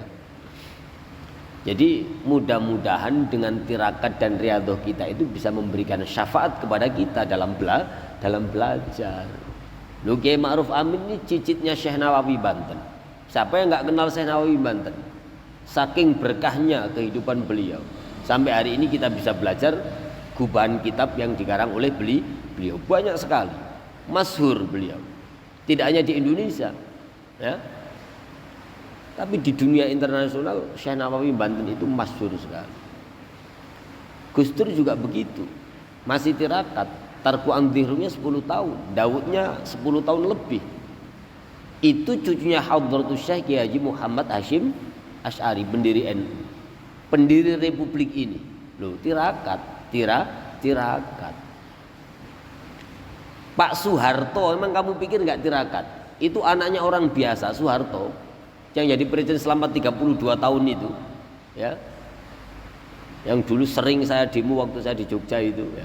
Jadi mudah-mudahan dengan tirakat dan riyadhah kita itu bisa memberikan syafaat kepada kita dalam belajar. Kiai Ma'ruf Amin ini cicitnya Syekh Nawawi Banten. Siapa yang nggak kenal Syekh Nawawi Banten? Saking berkahnya kehidupan beliau. Sampai hari ini kita bisa belajar gubahan kitab yang dikarang oleh beliau banyak sekali. Masyhur beliau. Tidak hanya di Indonesia, ya, tapi di dunia internasional Syekh Nawawi Banten itu masyhur sekali. Gus Dur juga begitu, masih tirakat. Tarku Andhirunya 10 tahun, Daudnya 10 tahun lebih. Itu cucunya Hadratus Syekh Haji Muhammad Hashim Asy'ari, pendiri NU, pendiri Republik ini. Loh, tirakat. Pak Soeharto, emang kamu pikir nggak tirakat? Itu anaknya orang biasa, Soeharto, yang jadi presiden selama 32 tahun itu, ya. Yang dulu sering saya demo waktu saya di Jogja itu, ya.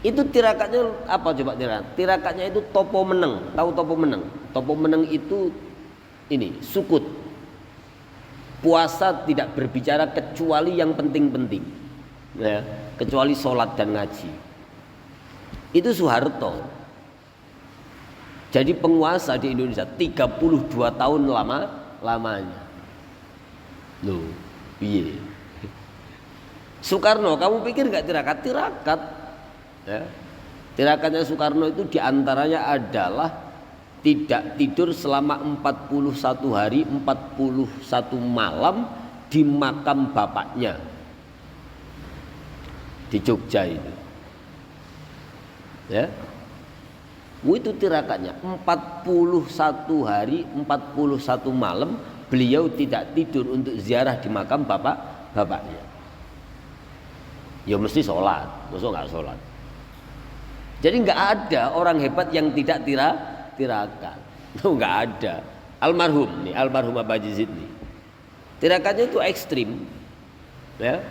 Itu tirakatnya apa coba tirakat? Tirakatnya itu topo meneng, tahu topo meneng? Topo meneng itu ini, sukut. Puasa tidak berbicara kecuali yang penting-penting, ya, kecuali sholat dan ngaji. Itu Soeharto. Jadi penguasa di Indonesia 32 tahun lamanya. Loh, piye? Soekarno, kamu pikir nggak tirakat? Tirakat. Ya. Tirakatnya Soekarno itu diantaranya adalah tidak tidur selama 41 hari 41 malam di makam bapaknya di Jogja itu. Ya. Itu tirakatnya 41 hari 41 malam beliau tidak tidur untuk ziarah di makam bapaknya. Ya mesti sholat, masa nggak sholat. Jadi nggak ada orang hebat yang tidak tirakat. Nggak ada. Almarhum Abah Jizid nih, tirakatnya itu ekstrim. Ya.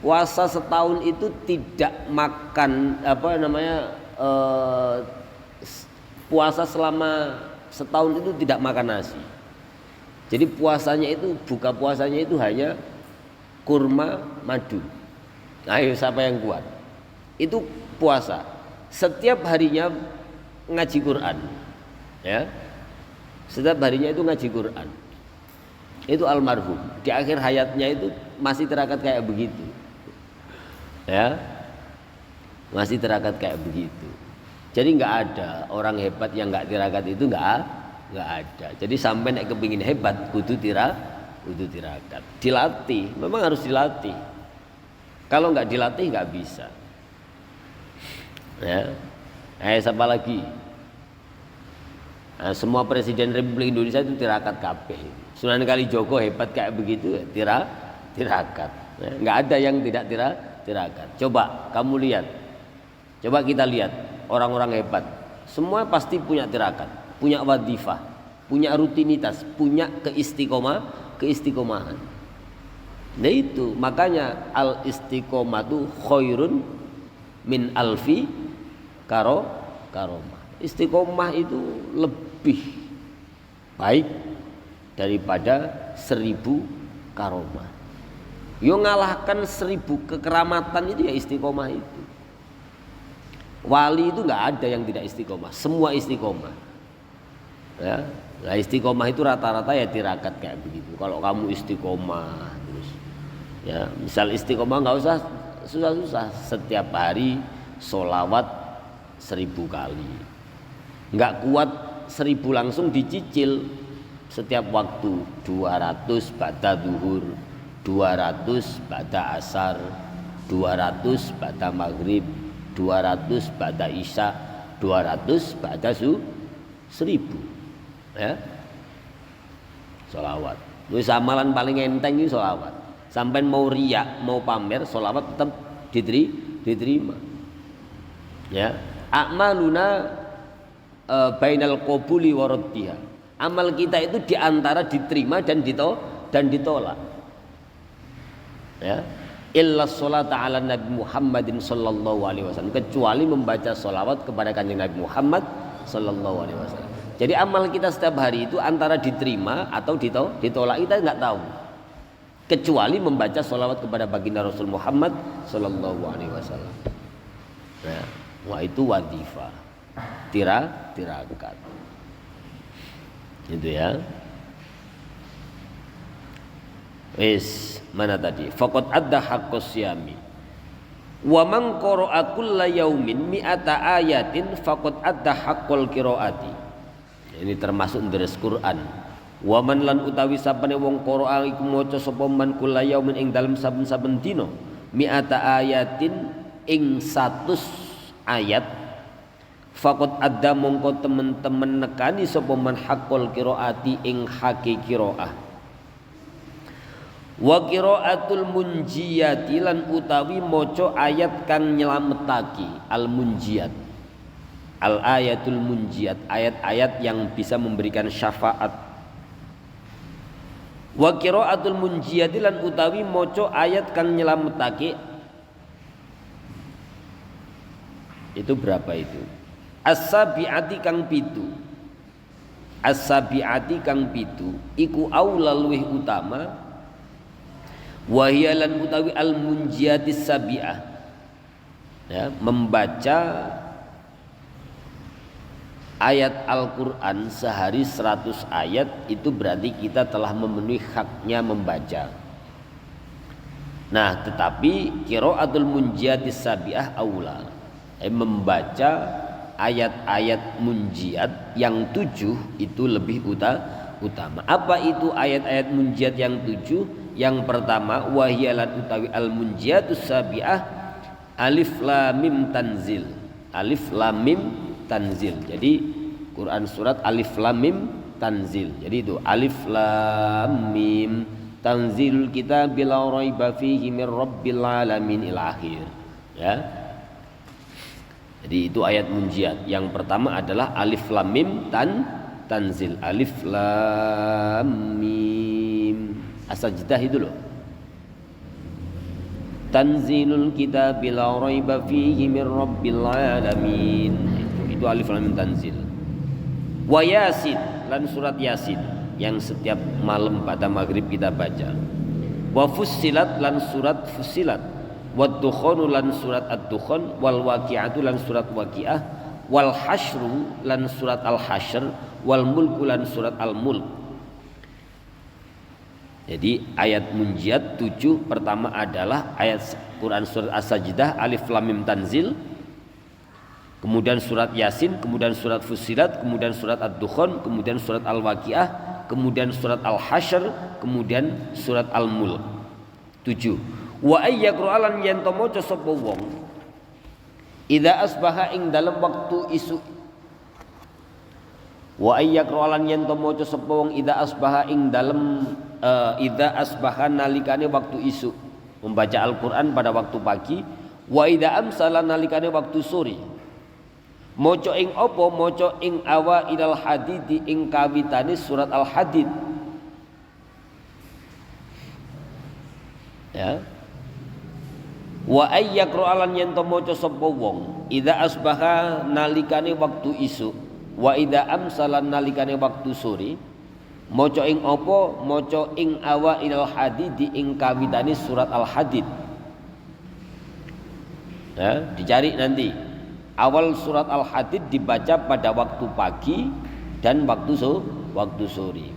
Puasa setahun itu tidak makan puasa selama setahun itu tidak makan nasi. Jadi puasanya itu, buka puasanya itu hanya kurma madu. Ayo siapa yang kuat? Itu puasa. Setiap harinya ngaji Quran. Ya. Setiap harinya itu ngaji Quran. Itu almarhum. Di akhir hayatnya itu masih tirakat kayak begitu. Ya. Masih tirakat kayak begitu. Jadi nggak ada orang hebat yang nggak tirakat, itu nggak ada. Jadi sampai nek kepingin hebat kudu tirakat. Dilatih, memang harus dilatih. Kalau nggak dilatih nggak bisa. Ya. Siapa lagi? Nah, semua presiden Republik Indonesia itu tirakat kabeh. Sunan Kalijogo hebat kayak begitu, tirakat. Ya. Nggak ada yang tidak tirakat. Coba kamu lihat. Coba kita lihat orang-orang hebat. Semua pasti punya tirakat, punya wadifah, punya rutinitas, punya keistiqomahan. Nah itu makanya al istiqomatu khairun min alfi karomah. Istiqomah itu lebih baik daripada 1000 karomah. Yo ngalahkan 1000 kekeramatan itu ya istiqomah itu. Wali itu nggak ada yang tidak istiqomah, semua istiqomah. Ya, nah istiqomah itu rata-rata ya tirakat kayak begitu. Kalau kamu istiqomah terus, ya misal istiqomah nggak usah susah-susah, setiap hari sholawat 1000 kali. Nggak kuat 1000 langsung dicicil setiap waktu, 200 ba'da zuhur, 200 ba'da asar, 200 ba'da maghrib, 200 ba'da isya, 200 ba'da 1000. Ya. Sholawat. Wis amalan paling enteng itu sholawat. Sampai mau riak, mau pamer, sholawat tetap diterima. Ya. A'maluna bainal qabuli wa raddiha. Amal kita itu diantara diterima dan ditolak. Ya. Illa sholata ala Nabi Muhammadin sallallahu alaihi wasallam, kecuali membaca sholawat kepada kanjeng Nabi Muhammad sallallahu alaihi wasallam. Jadi amal kita setiap hari itu antara diterima atau ditolak kita nggak tahu, kecuali membaca sholawat kepada baginda Rasul Muhammad sallallahu alaihi wasallam. Nah, wah itu wadifah, tirakat. Itu ya. Wis mana tadi? Faqad adda haqqus syami. Wa man qara'a kulla yaumin mi'ata ayatin faqad adda haqqul qiraati. Ini termasuk deres Quran. Wa man lan utawi sapane wong qara'a iku maca sapa man kulla yaumin ing dalem saben-saben dina mi'ata ayatin ing 100 ayat faqad adda mongko temen-temen nekani sapa man haqqul qiraati ing hake qiraah. Wa qiraatul munjiyati lan utawi maca ayat kang nyelametake, al munjiyat, al ayatul munjiyat, ayat-ayat yang bisa memberikan syafaat. Wa qiraatul munjiyati lan utawi maca ayat kang nyelametake, itu berapa itu? As-sabi'ati kang pitu. As-sabi'ati kang pitu iku aula luwih utama wahiyalan utawi al munjiatis sabi'ah, ya, membaca ayat Al-Quran sehari 100 ayat itu berarti kita telah memenuhi haknya membaca. Nah tetapi qiraatul munjiatis sabi'ah aula, membaca ayat-ayat munjiat yang 7 itu lebih utama. Apa itu ayat-ayat munjiat yang 7? Yang pertama wahiyalan utawi al munjiatus sabi'ah alif lam mim tanzil. Alif lam mim tanzil. Jadi Quran surat alif lam mim tanzil. Jadi itu alif lam mim tanzilul kitabil la raiba fihi mir rabbil alamin ila akhir. Ya. Jadi itu ayat munjiat. Yang pertama adalah alif lam mim tanzil. Alif lam mim. As-Sajdah itu loh. Tanzilul kitabi la raiba fihi min rabbil alamin. Itu alif lam mim tanzil. Wa yasin, lan surat yasin yang setiap malam pada maghrib kita baca. Wa fussilat, lan surat fussilat. Wa dukhanu, lan surat ad-dukhan. Wal waqi'atu, lan surat waqi'ah. Wal hasyru, lan surat al-hashr. Wal mulku, lan surat al-mulk. Jadi ayat Munjiat 7 pertama adalah ayat Quran surat As-Sajdah alif lam mim tanzil, kemudian surat Yasin, kemudian surat Fussilat, kemudian surat Ad-Dukhan, kemudian surat Al-Waqiah, kemudian surat Al-Hasyr, kemudian surat Al-Mulk. 7. Wa ayyaqra'alan yen to maca sapa wong idza asbaha ing dalem waktu isu. Wa ayyaqra'alan yen to maca sapa wong idza asbaha ing dalem idza asbaha nalikane waktu isu, membaca Al-Qur'an pada waktu pagi. Wa idza amsala nalikane waktu sore. Maca ing apa? Maca ing awa ilal hadid, ing kawitane surat Al-Hadid. Ya. Wa ayyaqra'alan yen to maca sapa wong idza asbaha nalikane waktu isu, wa idza amsala nalikane waktu sore. Maca ing apa? Maca ing awa ilal hadid, ing kawitane surat Al-Hadid. Ya, dicari nanti. Awal surat Al-Hadid dibaca pada waktu pagi dan waktu sore.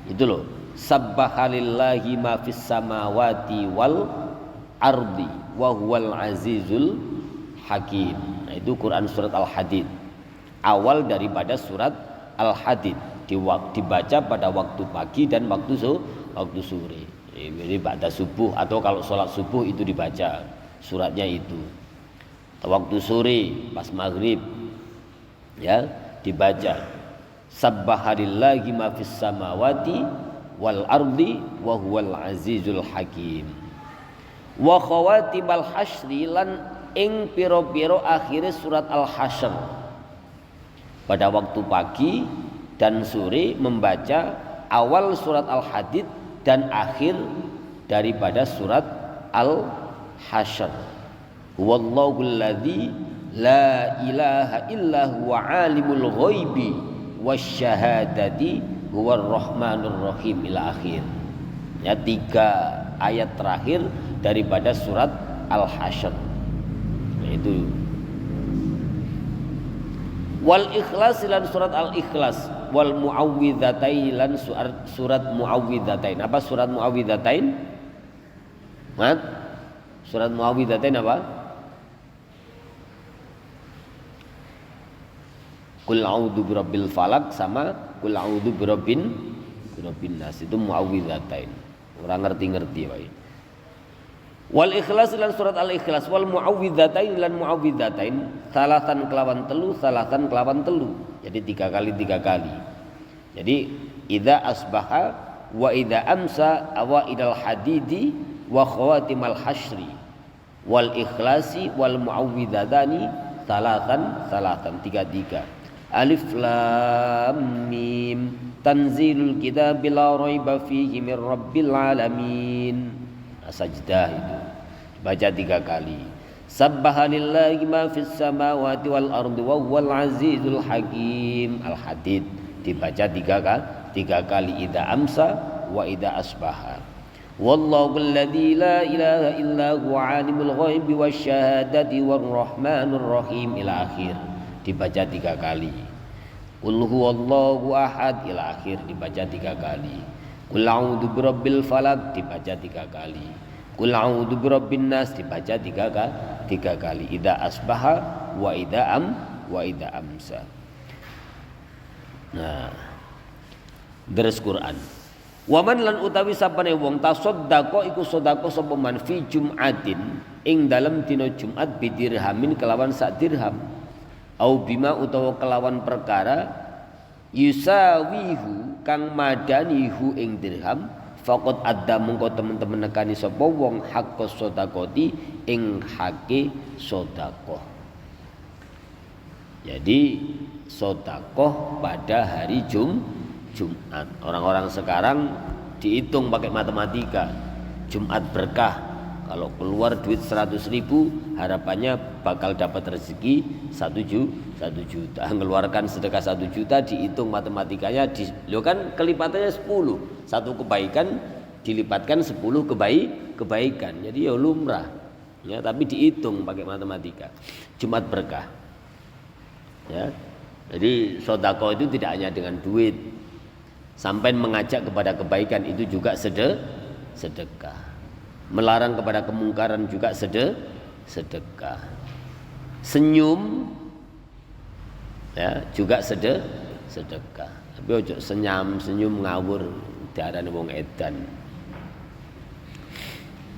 Itu loh. Sabbahalillahi ma fis samawati wal ardi wa huwal azizul hakim. Nah, itu Quran surat Al-Hadid. Awal daripada surat Al-Hadid dibaca pada waktu pagi dan waktu sore. Jadi pada subuh atau kalau sholat subuh itu dibaca suratnya itu. Waktu sore pas maghrib ya dibaca sabbahalillahi ma fis samawati wal ardi wa huwal azizul hakim. Wa khawatimal hasyri, lan ing pira-pira akhire surat Al-Hasyr pada waktu pagi dan sore membaca awal surat Al-Hadid dan akhir daripada surat Al-Hasyr. Wallahul ladzi la ilaha illa huwa alimul ghaibi wasyahadati huwar rahmanur rahim ila akhir. Ya, 3 ayat terakhir daripada surat Al-Hasyr. Itu wal ikhlas lan surat Al-Ikhlas, wal muawwidzatain lan surat muawwidzatain. Apa surat muawwidzatain? Mat? Surat muawwidzatain apa? Qul a'udzu birabbil falaq sama qul a'udzu birabbin nas. Itu muawwidzatain. Orang ngerti-ngerti wae. Wal ikhlas lan surat Al-Ikhlas, wal muawwidzatain lan muawwidzatain salatan kelawan telu. Jadi 3 kali. Jadi idza asbaha wa idza amsa awa idal hadidi wa khawatimal hasyri wal ikhlasi wal muawwidhatani salatan 3. Alif lam mim tanzilul kitabi la raiba fihi min rabbil alamin. Sajdah itu baca 3 kali. Sabbahalillahi ma fis samawati wal ardi wa huwal azizul hakim. Al-Hadid dibaca 3 kali. Idza amsa wa idza asbaha. Wallahu alladzi la ilaha illa huwa alimul ghaibi wasyahadati war rahmanur rahim ila akhir. Dibaca 3 kali. Qul huwallahu ahad ila akhir dibaca 3 kali. Qul a'udzu birabbil falaq dibaca 3 kali. Qul a'udzu birabbin nas dibaca 3 kali. Idza asbaha wa idza amsa. Nah, deres Quran. Waman lan utawi sapane wong tasaddaqa iku sedekah sapa man fi jum'atin ing dalem dina Jumat bidirhamin kelawan sak dirham. Au bima utawa kelawan perkara yusawihu kang madanihu ing dirham faqad adda mengko temen-temen nekani sapa wong haqqos sedekati ing hake sedekah. Jadi sedekah pada hari Jumat. Orang-orang sekarang dihitung pakai matematika. Jumat berkah, Kalau keluar duit 100.000 harapannya bakal dapat rezeki 1 juta. Mengeluarkan sedekah 1 juta dihitung matematikanya lo kan kelipatannya 10. Satu kebaikan dilipatkan 10 kebaikan. Jadi ya lumrah. Ya, tapi dihitung pakai matematika. Jumat berkah. Ya. Jadi sedekah itu tidak hanya dengan duit. Sampai mengajak kepada kebaikan itu juga sedekah. Melarang kepada kemungkaran juga sedekah. Senyum ya juga sedekah. Tapi ojo senyum ngawur diarani wong edan.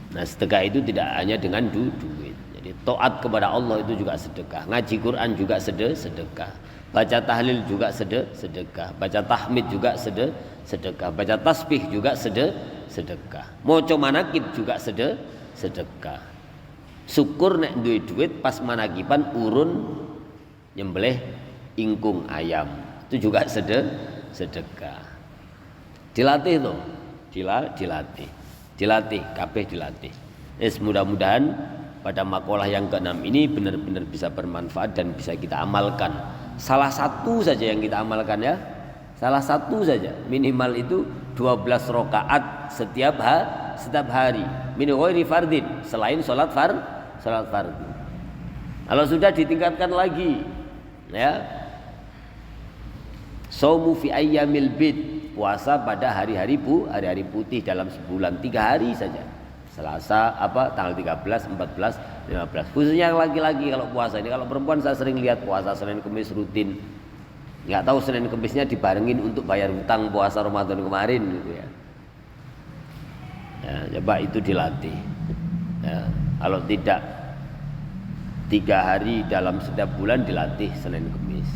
Nah, sedekah itu tidak hanya dengan duit. Jadi taat kepada Allah itu juga sedekah. Ngaji Quran juga sedekah. Baca tahlil juga sedekah. Baca tahmid juga sedekah. Baca tasbih juga sedekah. Maca manakib juga sedekah. Syukur nek duwe duit pas manakiban urun nyembelih ingkung ayam. Itu juga sedekah. Dilatih tuh. Dilatih, kabeh dilatih. Mudah-mudahan pada makalah yang ke-6 ini benar-benar bisa bermanfaat dan bisa kita amalkan. Salah satu saja yang kita amalkan ya. Salah satu saja. Minimal itu 12 rakaat setiap hari. Min ghairi fardin, selain salat fardu. Kalau sudah ditingkatkan lagi ya. Shaumu fi ayyamil bid, puasa pada hari-hari putih dalam sebulan 3 hari saja. Selasa tanggal 13, 14, 15. Khususnya yang laki-laki kalau puasa ini. Kalau perempuan saya sering lihat puasa Senin Kamis rutin. Enggak tahu Senin Kamisnya dibarengin untuk bayar hutang puasa Ramadan kemarin gitu ya. Ya, coba itu dilatih. Ya, kalau tidak 3 hari dalam setiap bulan dilatih Senin Kamis.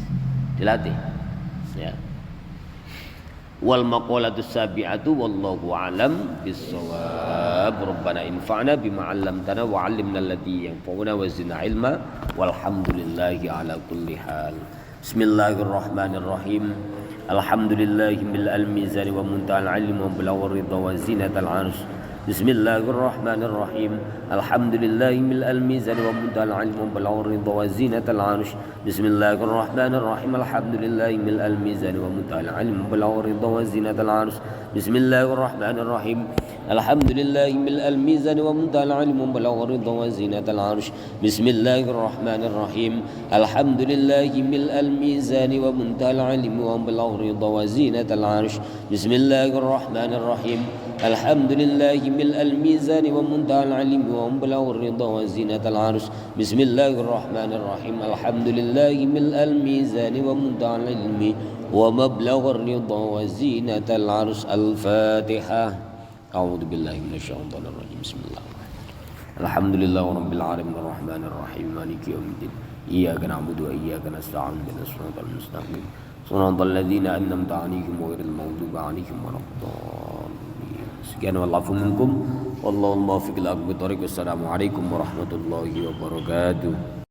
Dilatih. Ya. Wal maqalatus sabi'atu wallahu a'lam bis-shawab. Rabbana infa'na bima 'allamtana wa 'allimna alladhi yanfa'una wa zidna 'ilma walhamdulillahi 'ala kulli hal. Bismillahirrahmanirrahim. Alhamdulillahi bil al-mizan wa muntahal 'ilm wa bilawar ridha wa zinatal 'arsh. Bismillahirrahmanirrahim. Alhamdulillahi mil al-mizan wa muntahal 'ilm wa bilawar ridha wa zinatal 'arsh. Bismillahirrahmanirrahim. Alhamdulillahi mil al-mizan wa muntahal 'ilm wa bilawar ridha wa zinatal 'arsh. Bismillahirrahmanirrahim. Alhamdulillahi mil al-mizan wa muntahal 'ilm wa bilawar ridha wa zinatal 'arsh. Bismillahirrahmanirrahim. Alhamdulillahi mil al-mizan wa muntahal 'ilm wa bilawar ridha wa zinatal 'arsh. Bismillahirrahmanirrahim. Alhamdulillahi mil al-mizan wa muntahal 'ilm wa bilawar ridha wa zinatal 'arsh. Bismillahirrahmanirrahim. Alhamdulillahi mil al-mizan wa muntahal 'ilm wa mablagh ridha wa zinatal 'arsh. Al-Fatihah. A'udzu billahi minasyaitonir rajim. Bismillahirrahmanirrahim. Alhamdulillahirabbil alamin arrahmanir rahim maliki yaumiddin. Iyyaka na'budu wa iyyaka nasta'in ihdinas siratal mustaqim. Shiratal ladzina an'amta 'alaihim ghairil maghdubi 'alaihim waladdallin. Sekian wallafu minkum wallahu muwaffiq ila aqwamit thoriq. Wassalamualaikum warahmatullahi wabarakatuh.